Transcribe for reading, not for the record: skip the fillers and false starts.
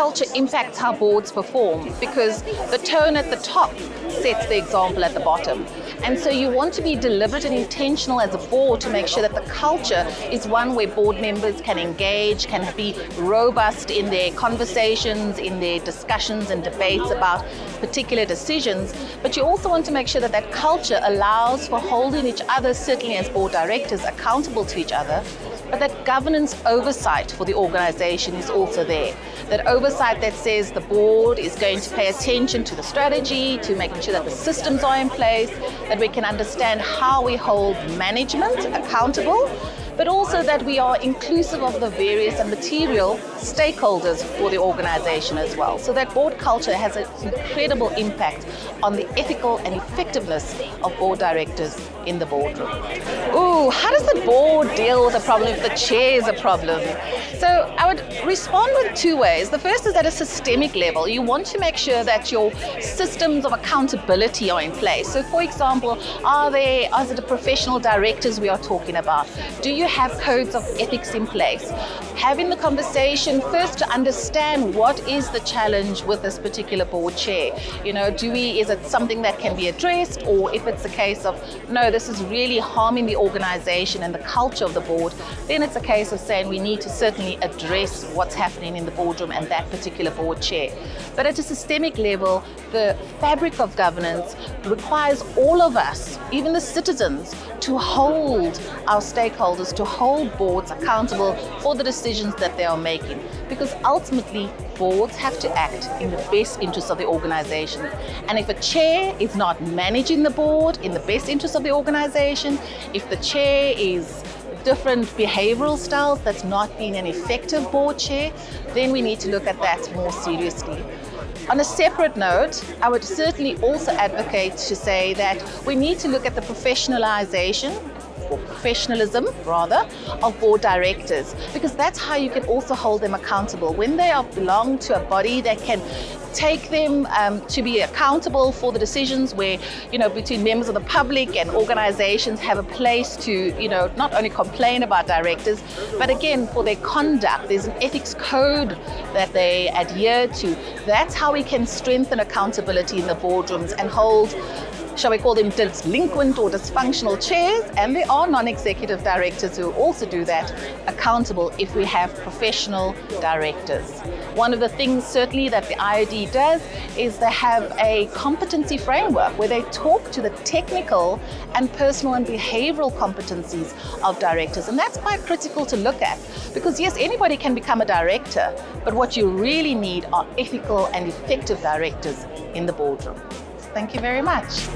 culture impacts how boards perform, because the tone at the top sets the example at the bottom. And so you want to be deliberate and intentional as a board to make sure that the culture is one where board members can engage, can be robust in their conversations, in their discussions and debates about particular decisions. But you also want to make sure that that culture allows for holding each other, certainly as board directors, accountable to each other, but that governance oversight for the organization is also there. That oversight that says the board is going to pay attention to the strategy, to making sure that the systems are in place, that we can understand how we hold management accountable, but also that we are inclusive of the various and material stakeholders for the organization as well. So that board culture has an incredible impact on the ethical and effectiveness of board directors in the boardroom. Ooh, how does the board deal with a problem if the chair is a problem? So I would respond with two ways. The first is at a systemic level. You want to make sure that your systems of accountability are in place. So for example, is it the professional directors we are talking about? Do you have codes of ethics in place? Having the conversation first to understand what is the challenge with this particular board chair. Is it something that can be addressed, or if it's a case of, no, this is really harming the organization and the culture of the board, then it's a case of saying we need to certainly address what's happening in the boardroom and that particular board chair. But at a systemic level, the fabric of governance requires all of us, even the citizens, to hold our stakeholders, to hold boards accountable for the decisions that they are making. Because ultimately, boards have to act in the best interest of the organization. And if a chair is not managing the board in the best interest of the organization, if the chair is different behavioral styles, that's not being an effective board chair, then we need to look at that more seriously. On a separate note, I would certainly also advocate to say that we need to look at the professionalization, or professionalism rather, of board directors, because that's how you can also hold them accountable. When they belong to a body that can take them to be accountable for the decisions where, between members of the public and organizations have a place to, not only complain about directors, but again, for their conduct. There's an ethics code that they adhere to. That's how we can strengthen accountability in the boardrooms and hold, shall we call them, delinquent or dysfunctional chairs, and there are non-executive directors who also do that, accountable if we have professional directors. One of the things certainly that the IOD does is they have a competency framework where they talk to the technical and personal and behavioral competencies of directors, and that's quite critical to look at, because yes, anybody can become a director, but what you really need are ethical and effective directors in the boardroom. Thank you very much.